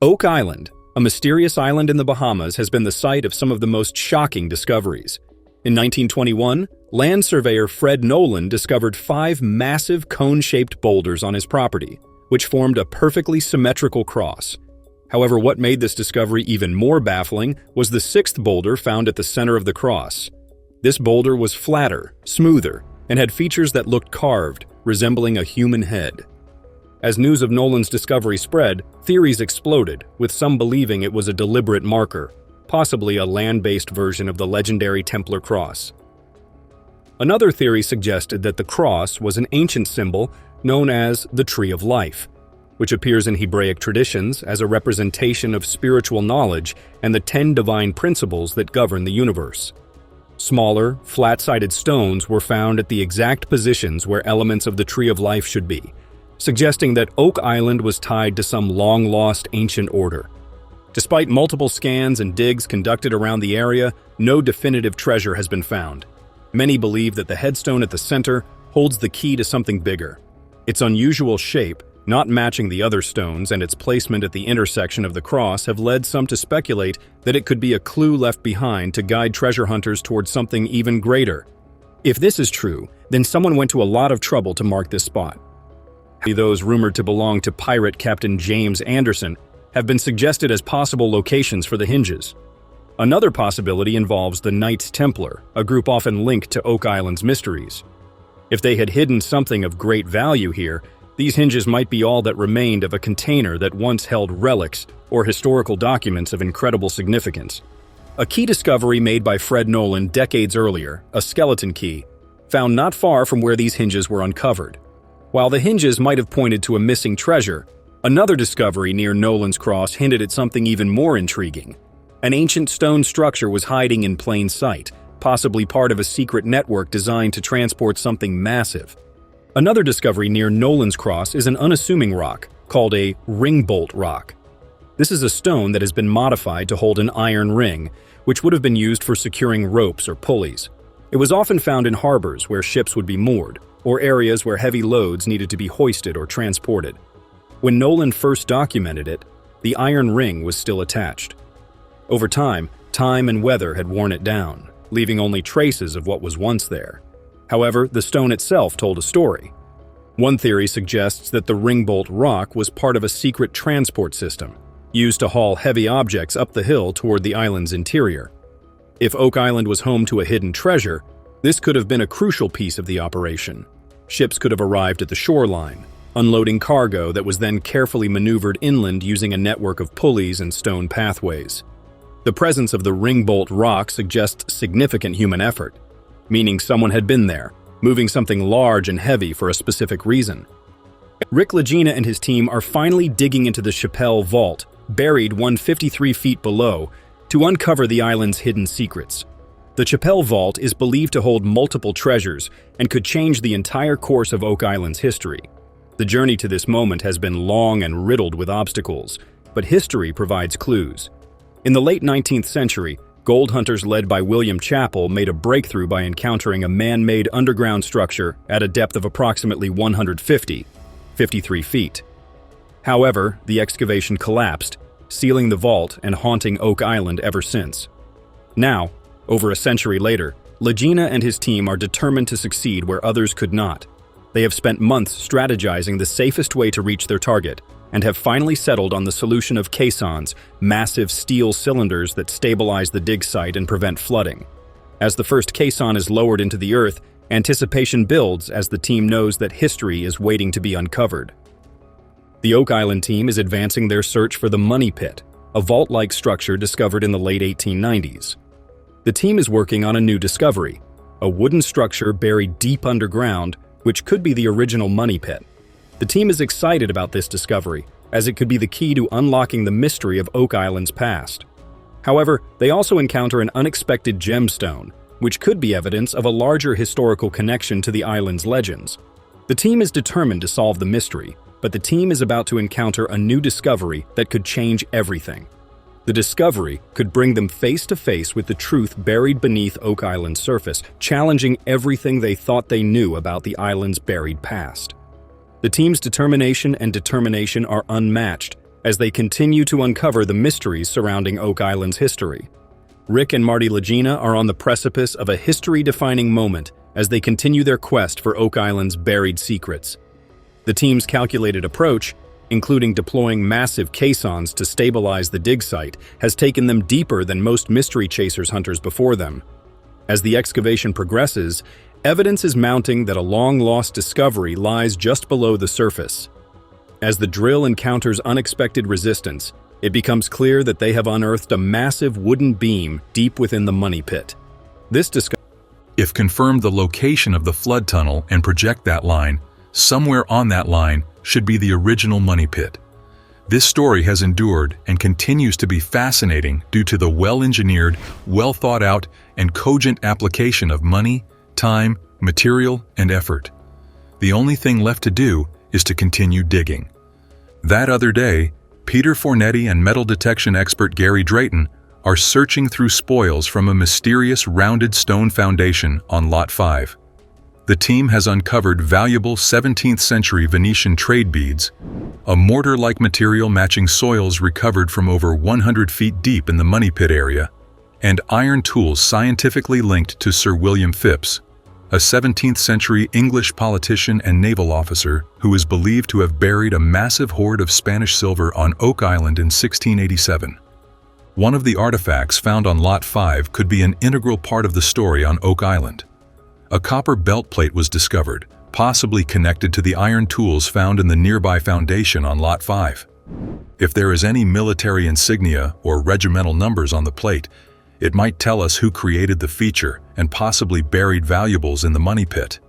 Oak Island, a mysterious island in the Bahamas, has been the site of some of the most shocking discoveries. In 1921, land surveyor Fred Nolan discovered 5 massive cone-shaped boulders on his property, which formed a perfectly symmetrical cross. However, what made this discovery even more baffling was the 6th boulder found at the center of the cross. This boulder was flatter, smoother, and had features that looked carved, resembling a human head. As news of Nolan's discovery spread, theories exploded, with some believing it was a deliberate marker, possibly a land-based version of the legendary Templar cross. Another theory suggested that the cross was an ancient symbol known as the Tree of Life, which appears in Hebraic traditions as a representation of spiritual knowledge and the 10 divine principles that govern the universe. Smaller, flat-sided stones were found at the exact positions where elements of the Tree of Life should be, suggesting that Oak Island was tied to some long-lost ancient order. Despite multiple scans and digs conducted around the area, no definitive treasure has been found. Many believe that the headstone at the center holds the key to something bigger. Its unusual shape, not matching the other stones, and its placement at the intersection of the cross have led some to speculate that it could be a clue left behind to guide treasure hunters towards something even greater. If this is true, then someone went to a lot of trouble to mark this spot. Those rumored to belong to pirate Captain James Anderson have been suggested as possible locations for the hinges. Another possibility involves the Knights Templar, a group often linked to Oak Island's mysteries. If they had hidden something of great value here, these hinges might be all that remained of a container that once held relics or historical documents of incredible significance. A key discovery made by Fred Nolan decades earlier, a skeleton key, found not far from where these hinges were uncovered. While the hinges might have pointed to a missing treasure, another discovery near Nolan's cross hinted at something even more intriguing. An ancient stone structure was hiding in plain sight, possibly part of a secret network designed to transport something massive. Another discovery near Nolan's cross is an unassuming rock called a ringbolt rock. This is a stone that has been modified to hold an iron ring, which would have been used for securing ropes or pulleys. It was often found in harbors where ships would be moored, or areas where heavy loads needed to be hoisted or transported. When Nolan first documented it, the iron ring was still attached. Over time and weather had worn it down, leaving only traces of what was once there. However, the stone itself told a story. One theory suggests that the ringbolt rock was part of a secret transport system, used to haul heavy objects up the hill toward the island's interior. If Oak Island was home to a hidden treasure, this could have been a crucial piece of the operation. Ships could have arrived at the shoreline, unloading cargo that was then carefully maneuvered inland using a network of pulleys and stone pathways. The presence of the ringbolt rock suggests significant human effort, meaning someone had been there, moving something large and heavy for a specific reason. Rick Lagina and his team are finally digging into the Chappelle Vault, buried 153 feet below, to uncover the island's hidden secrets. The Chappelle Vault is believed to hold multiple treasures and could change the entire course of Oak Island's history. The journey to this moment has been long and riddled with obstacles, but history provides clues. In the late 19th century, gold hunters led by William Chappell made a breakthrough by encountering a man-made underground structure at a depth of approximately 53 feet. However, the excavation collapsed, sealing the vault and haunting Oak Island ever since. Now, over a century later, Lagena and his team are determined to succeed where others could not. They have spent months strategizing the safest way to reach their target, and have finally settled on the solution of caissons, massive steel cylinders that stabilize the dig site and prevent flooding. As the first caisson is lowered into the earth, anticipation builds as the team knows that history is waiting to be uncovered. The Oak Island team is advancing their search for the Money Pit, a vault-like structure discovered in the late 1890s. The team is working on a new discovery, a wooden structure buried deep underground, which could be the original Money Pit. The team is excited about this discovery, as it could be the key to unlocking the mystery of Oak Island's past. However, they also encounter an unexpected gemstone, which could be evidence of a larger historical connection to the island's legends. The team is determined to solve the mystery, but the team is about to encounter a new discovery that could change everything. The discovery could bring them face to face with the truth buried beneath Oak Island's surface, challenging everything they thought they knew about the island's buried past. The team's determination are unmatched, as they continue to uncover the mysteries surrounding Oak Island's history. Rick and Marty Lagina are on the precipice of a history-defining moment as they continue their quest for Oak Island's buried secrets. The team's calculated approach, including deploying massive caissons to stabilize the dig site, has taken them deeper than most mystery chasers hunters before them. As the excavation progresses, evidence is mounting that a long-lost discovery lies just below the surface. As the drill encounters unexpected resistance, it becomes clear that they have unearthed a massive wooden beam deep within the money pit. If confirmed, the location of the flood tunnel and project that line, somewhere on that line should be the original money pit. This story has endured and continues to be fascinating due to the well-engineered, well-thought-out, and cogent application of money, time, material, and effort. The only thing left to do is to continue digging. That other day, Peter Fornetti and metal detection expert Gary Drayton are searching through spoils from a mysterious rounded stone foundation on Lot 5. The team has uncovered valuable 17th-century Venetian trade beads, a mortar-like material matching soils recovered from over 100 feet deep in the money pit area, and iron tools scientifically linked to Sir William Phipps, a 17th-century English politician and naval officer who is believed to have buried a massive hoard of Spanish silver on Oak Island in 1687. One of the artifacts found on Lot 5 could be an integral part of the story on Oak Island. A copper belt plate was discovered, possibly connected to the iron tools found in the nearby foundation on Lot 5. If there is any military insignia or regimental numbers on the plate, it might tell us who created the feature and possibly buried valuables in the money pit.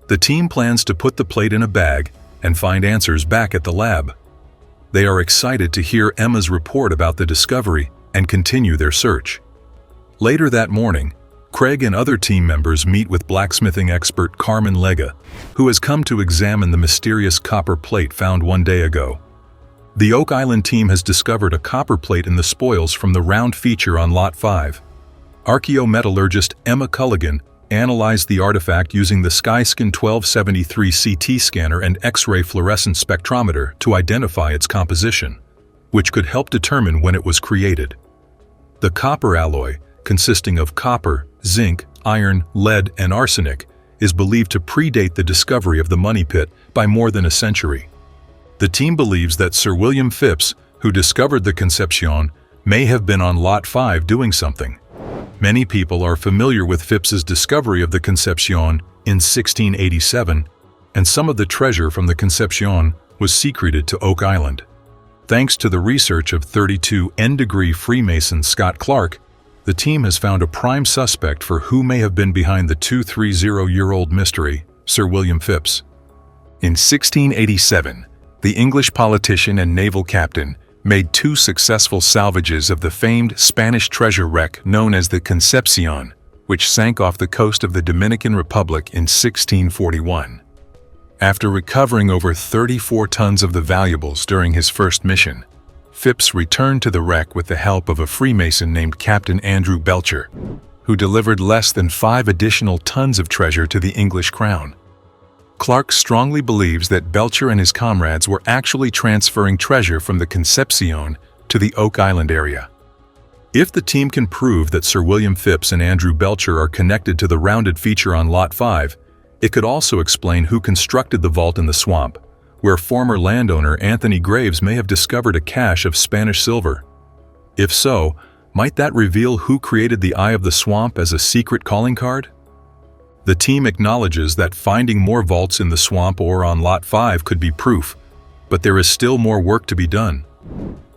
The team plans to put the plate in a bag and find answers back at the lab. They are excited to hear Emma's report about the discovery and continue their search. Later that morning, Craig and other team members meet with blacksmithing expert Carmen Lega, who has come to examine the mysterious copper plate found one day ago. The Oak Island team has discovered a copper plate in the spoils from the round feature on Lot 5. Archaeometallurgist Emma Culligan analyzed the artifact using the Skyscan 1273 CT scanner and X-ray fluorescence spectrometer to identify its composition, which could help determine when it was created. The copper alloy, consisting of copper, zinc, iron, lead, and arsenic, is believed to predate the discovery of the money pit by more than a century. The team believes that Sir William Phipps, who discovered the Concepcion, may have been on Lot 5 doing something. Many people are familiar with Phipps's discovery of the Concepcion in 1687, and some of the treasure from the Concepcion was secreted to Oak Island. Thanks to the research of 32 N-degree Freemason Scott Clark, the team has found a prime suspect for who may have been behind the 230-year-old mystery, Sir William Phipps. In 1687, the English politician and naval captain made 2 successful salvages of the famed Spanish treasure wreck known as the Concepcion, which sank off the coast of the Dominican Republic in 1641. After recovering over 34 tons of the valuables during his first mission, Phipps returned to the wreck with the help of a Freemason named Captain Andrew Belcher, who delivered less than 5 additional tons of treasure to the English crown. Clark strongly believes that Belcher and his comrades were actually transferring treasure from the Concepcion to the Oak Island area. If the team can prove that Sir William Phipps and Andrew Belcher are connected to the rounded feature on Lot 5, it could also explain who constructed the vault in the swamp, where former landowner Anthony Graves may have discovered a cache of Spanish silver. If so, might that reveal who created the Eye of the Swamp as a secret calling card? The team acknowledges that finding more vaults in the swamp or on Lot 5 could be proof, but there is still more work to be done.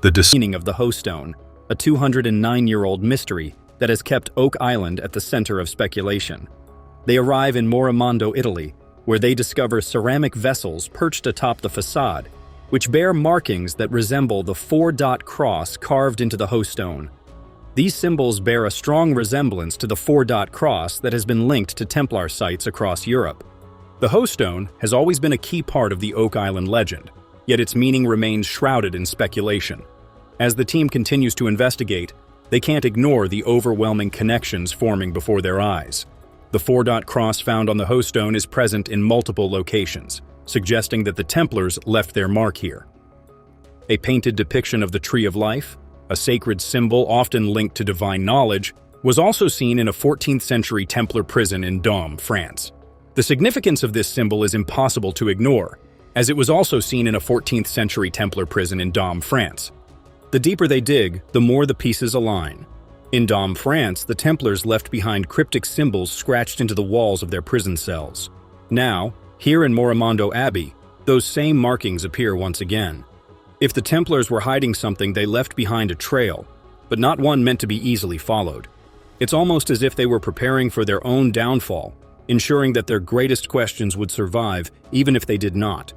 The meaning of the Hoe Stone, a 209-year-old mystery that has kept Oak Island at the center of speculation. They arrive in Morimondo, Italy, where they discover ceramic vessels perched atop the facade, which bear markings that resemble the 4-dot cross carved into the Hoe Stone. These symbols bear a strong resemblance to the 4-dot cross that has been linked to Templar sites across Europe. The Hoe Stone has always been a key part of the Oak Island legend, yet its meaning remains shrouded in speculation. As the team continues to investigate, they can't ignore the overwhelming connections forming before their eyes. The 4-dot cross found on the Hoe Stone is present in multiple locations, suggesting that the Templars left their mark here. a painted depiction of the Tree of Life, a sacred symbol often linked to divine knowledge, was also seen in a 14th century Templar prison in Dôme, France. The significance of this symbol is impossible to ignore, as it was also seen in a 14th century Templar prison in Dôme, France. The deeper they dig, the more the pieces align. In Dôme, France, the Templars left behind cryptic symbols scratched into the walls of their prison cells. Now, here in Morimondo Abbey, those same markings appear once again. If the Templars were hiding something, they left behind a trail, but not one meant to be easily followed. It's almost as if they were preparing for their own downfall, ensuring that their greatest questions would survive even if they did not.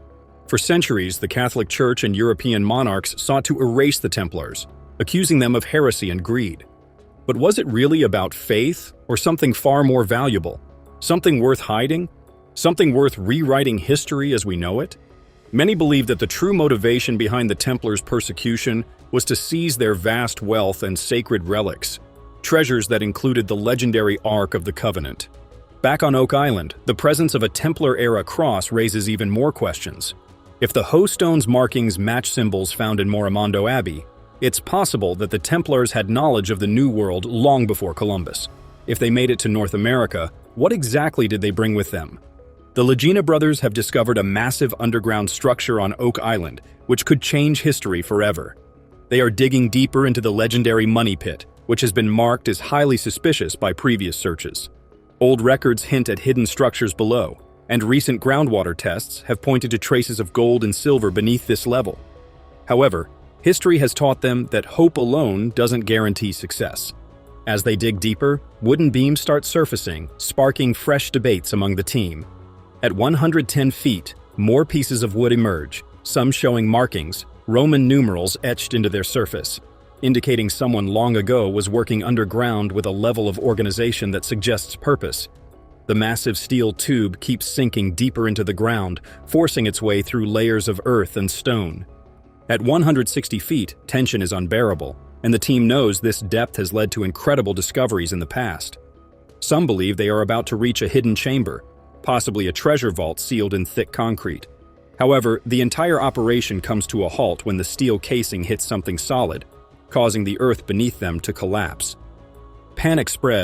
For centuries, the Catholic Church and European monarchs sought to erase the Templars, accusing them of heresy and greed. But was it really about faith or something far more valuable? Something worth hiding? Something worth rewriting history as we know it? Many believe that the true motivation behind the Templars' persecution was to seize their vast wealth and sacred relics, treasures that included the legendary Ark of the Covenant. Back on Oak Island, the presence of a Templar-era cross raises even more questions. If the Hoe Stone's markings match symbols found in Morimondo Abbey, it's possible that the Templars had knowledge of the New World long before Columbus. If they made it to North America, what exactly did they bring with them? The Lagena brothers have discovered a massive underground structure on Oak Island, which could change history forever. They are digging deeper into the legendary Money Pit, which has been marked as highly suspicious by previous searches. Old records hint at hidden structures below, and recent groundwater tests have pointed to traces of gold and silver beneath this level. However, history has taught them that hope alone doesn't guarantee success. As they dig deeper, wooden beams start surfacing, sparking fresh debates among the team. At 110 feet, more pieces of wood emerge, some showing markings, Roman numerals etched into their surface, indicating someone long ago was working underground with a level of organization that suggests purpose. The massive steel tube keeps sinking deeper into the ground, forcing its way through layers of earth and stone. At 160 feet, tension is unbearable, and the team knows this depth has led to incredible discoveries in the past. Some believe they are about to reach a hidden chamber, possibly a treasure vault sealed in thick concrete. However, the entire operation comes to a halt when the steel casing hits something solid, causing the earth beneath them to collapse. Panic spreads